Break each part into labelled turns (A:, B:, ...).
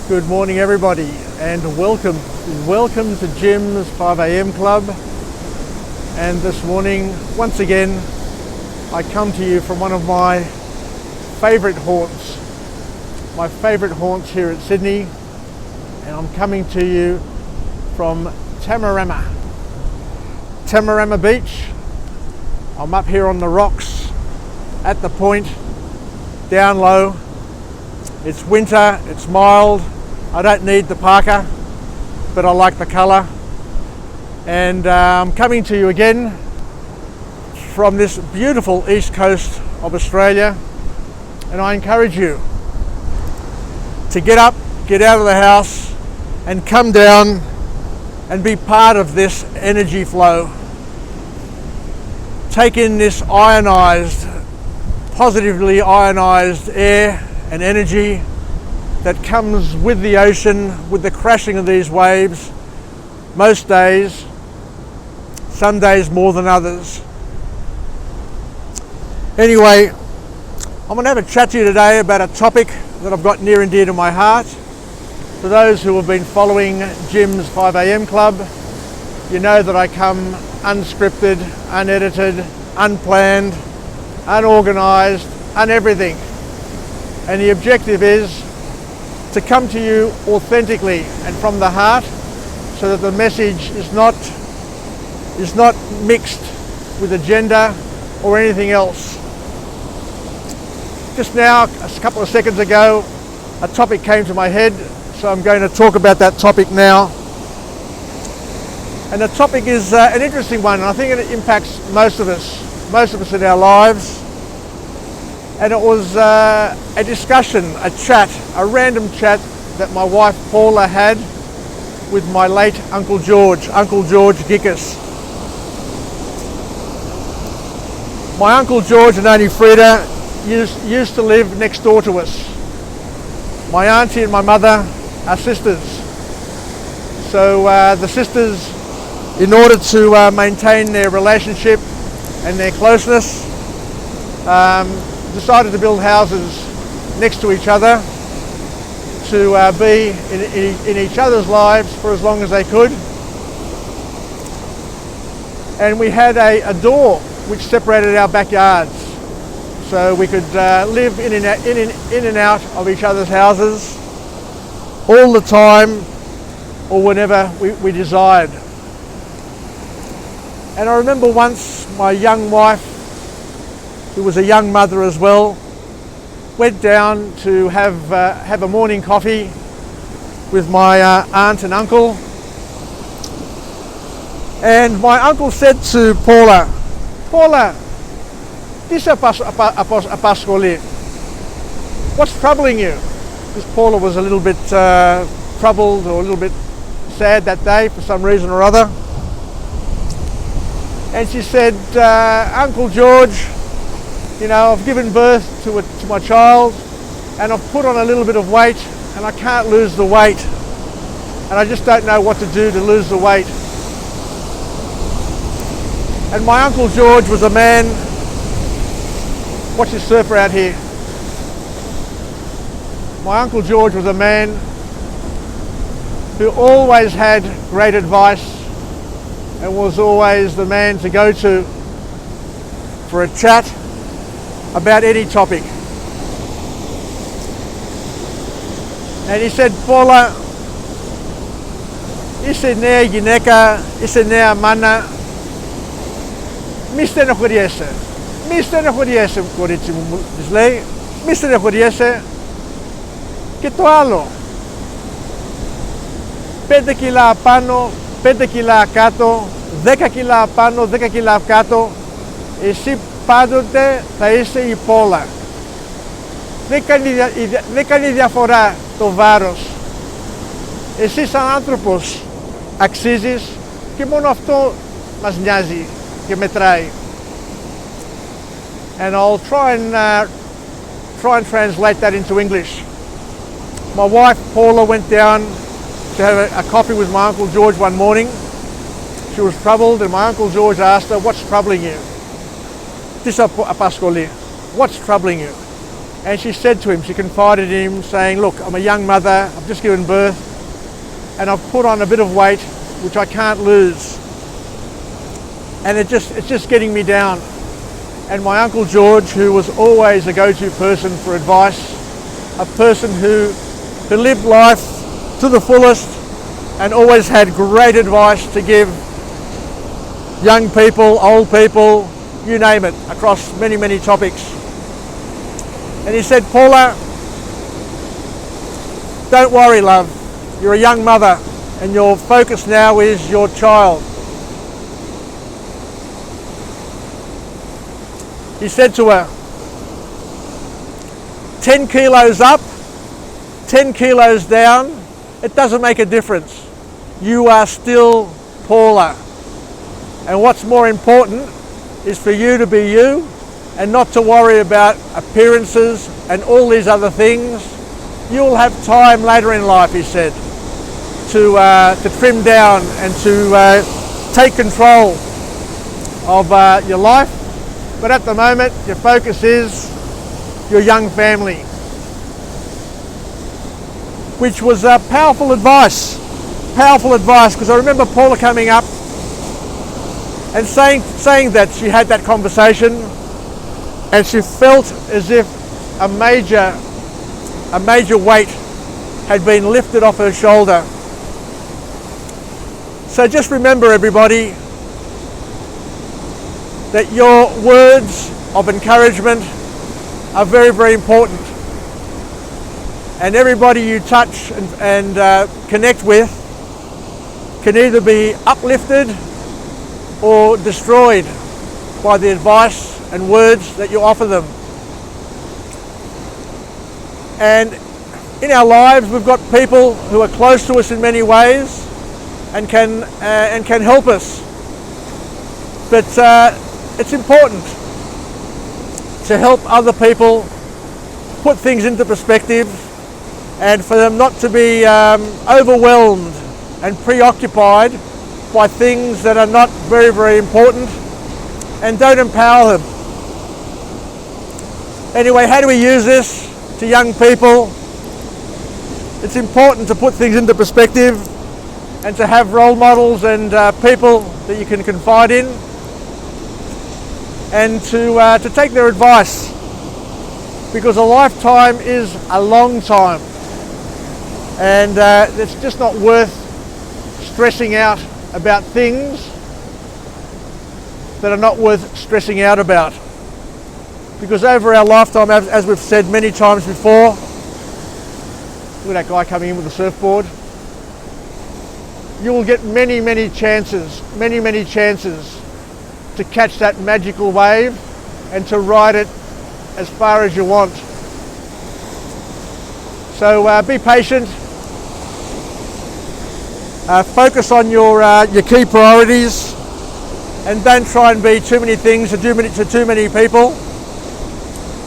A: Good morning everybody, and welcome to Jim's 5 a.m. Club. And this morning, once again, I come to you from one of my favourite haunts here at Sydney, and I'm coming to you from Tamarama Beach. I'm up here on the rocks at the point, down low. It's winter, it's mild. I don't need the parka, but I like the colour. And I'm coming to you again from this beautiful east coast of Australia. And I encourage you to get up, get out of the house and come down and be part of this energy flow. Take in this positively ionized air and energy that comes with the ocean, with the crashing of these waves, most days, some days more than others. Anyway, I'm going to have a chat to you today about a topic that I've got near and dear to my heart. For those who have been following Jim's 5 a.m. Club, you know that I come unscripted, unedited, unplanned, unorganised, uneverything. And the objective is to come to you authentically and from the heart, so that the message is not mixed with agenda or anything else. Just now, a couple of seconds ago, a topic came to my head, so I'm going to talk about that topic now. And the topic is an interesting one, and I think it impacts most of us in our lives. And it was a discussion, a chat, a random chat that my wife Paula had with my late Uncle George Gickus. My Uncle George and Auntie Frida used to live next door to us. My auntie and my mother are sisters. So the sisters, in order to maintain their relationship and their closeness, decided to build houses next to each other to be in each other's lives for as long as they could. And we had a door which separated our backyards, so we could live in and out of each other's houses all the time, or whenever we desired. And I remember once my young wife, who was a young mother as well, went down to have a morning coffee with my aunt and uncle. And my uncle said to Paula, "This apascoli. What's troubling you?" Because Paula was a little bit troubled or a little bit sad that day for some reason or other. And she said, "Uncle George, you know, I've given birth to my child, and I've put on a little bit of weight, and I can't lose the weight. And I just don't know what to do to lose the weight." And my Uncle George was a man, watch this surfer out here. My Uncle George was a man who always had great advice and was always the man to go to for a chat about any topic. And he said, "Paula, είσαι νέα γυναίκα, είσαι νέα μάνα, μη στενοχωριέσαι. Μη στενοχωριέσαι, κορίτσι μου", της λέει, "μη στενοχωριέσαι." Και το άλλο, 5 κιλά πάνω, 5 κιλά κάτω, 10 κιλά πάνω, 10 κιλά κάτω, εσύ πάντοτε θα είσαι η Πόλα. Δεν κάνει διαφορά το βάρος. Εσύ σαν άνθρωπος αξίζεις και μόνο αυτό μας νοιάζει και μετράει. And I'll try and translate that into English. My wife Paula went down to have a coffee with my Uncle George one morning. She was troubled, and my Uncle George asked her, "What's troubling you?" "This apascoli. What's troubling you?" And she said to him, she confided in him, saying, look, I'm a young mother, I've just given birth, and I've put on a bit of weight, which I can't lose. And it's just getting me down. And my Uncle George, who was always a go-to person for advice, a person who lived life to the fullest and always had great advice to give young people, old people, you name it, across many, many topics. And he said, Paula, don't worry, love. You're a young mother and your focus now is your child. He said to her, 10 kilos up, 10 kilos down, it doesn't make a difference. You are still Paula. And what's more important is for you to be you and not to worry about appearances and all these other things. You'll have time later in life, he said, to trim down and to take control of your life. But at the moment, your focus is your young family. Which was powerful advice. Powerful advice, because I remember Paula coming up and saying that she had that conversation and she felt as if a major weight had been lifted off her shoulder. So just remember, everybody, that your words of encouragement are very, very important. And everybody you touch and connect with can either be uplifted or destroyed by the advice and words that you offer them. And in our lives, we've got people who are close to us in many ways and can help us. But it's important to help other people put things into perspective and for them not to be overwhelmed and preoccupied by things that are not very, very important and don't empower them. Anyway, how do we use this to young people? It's important to put things into perspective and to have role models and people that you can confide in, and to take their advice, because a lifetime is a long time, and it's just not worth stressing out about things that are not worth stressing out about. Because over our lifetime, as we've said many times before, look at that guy coming in with a surfboard, you will get many, many chances to catch that magical wave and to ride it as far as you want. So be patient, focus on your key priorities, and don't try and be too many things to too many people,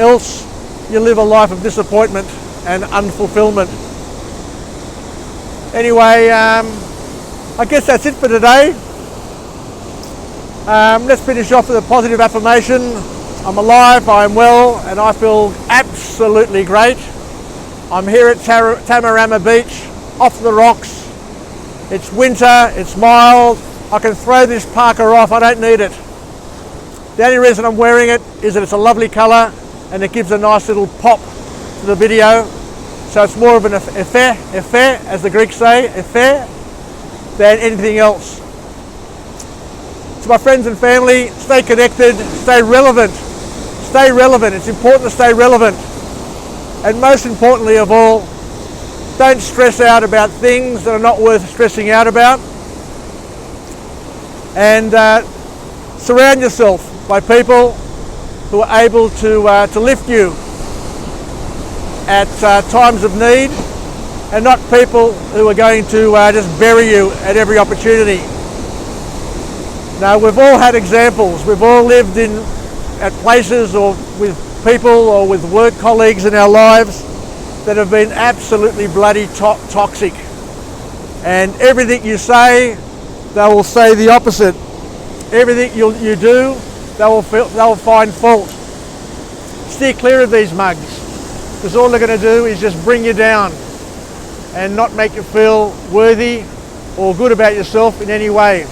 A: else you live a life of disappointment and unfulfillment. Anyway, I guess that's it for today. Let's finish off with a positive affirmation. I'm alive, I'm well, and I feel absolutely great. I'm here at Tamarama Beach, off the rocks. It's winter, it's mild. I can throw this parka off, I don't need it. The only reason I'm wearing it is that it's a lovely colour and it gives a nice little pop to the video. So it's more of an affair, as the Greeks say, affair, than anything else. To my friends and family, stay connected, stay relevant. Stay relevant, it's important to stay relevant. And most importantly of all, don't stress out about things that are not worth stressing out about. And surround yourself by people who are able to lift you at times of need, and not people who are going to just bury you at every opportunity. Now, we've all had examples. We've all lived at places or with people or with work colleagues in our lives that have been absolutely bloody toxic. And everything you say, they will say the opposite. Everything you do, they will find fault. Steer clear of these mugs. because all they're going to do is just bring you down and not make you feel worthy or good about yourself in any way.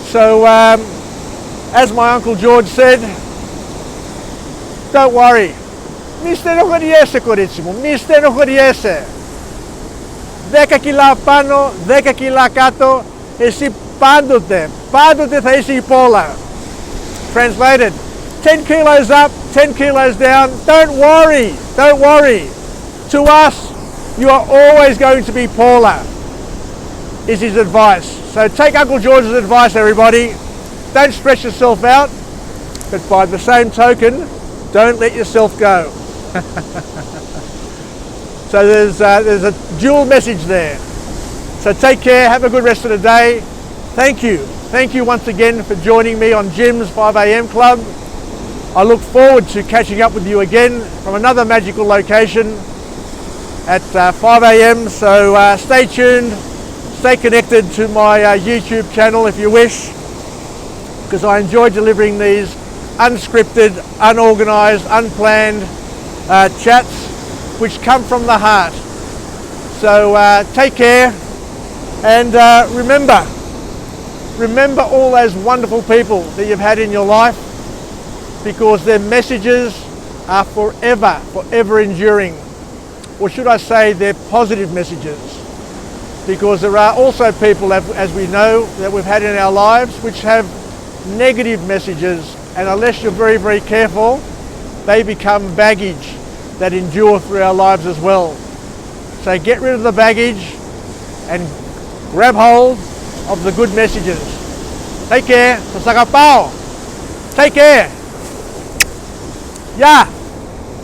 A: So as my Uncle George said, don't worry. Μη στενοχωριέσαι, κορίτσι μου, μη στενοχωριέσαι. 10 κιλά πάνω, 10 κιλά κάτω, εσύ πάντοτε θα είσαι υπ' όλα. Translated, 10 kilos up, 10 kilos down, don't worry. To us, you are always going to be Paula, is his advice. So take Uncle George's advice, everybody. Don't stress yourself out, but by the same token, don't let yourself go. So there's a dual message there. So take care, have a good rest of the day. Thank you once again for joining me on Jim's 5 a.m. Club. I look forward to catching up with you again from another magical location at 5 a.m. So stay tuned, stay connected to my YouTube channel if you wish, because I enjoy delivering these unscripted, unorganized, unplanned chats which come from the heart. So take care, and remember all those wonderful people that you've had in your life, because their messages are forever enduring. Or should I say, they're positive messages, because there are also people, as we know, that we've had in our lives which have negative messages, and unless you're very careful, they become baggage that endure through our lives as well. So get rid of the baggage and grab hold of the good messages. Take care. Sasagapao. Take care. Yeah.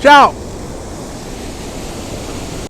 A: Ciao.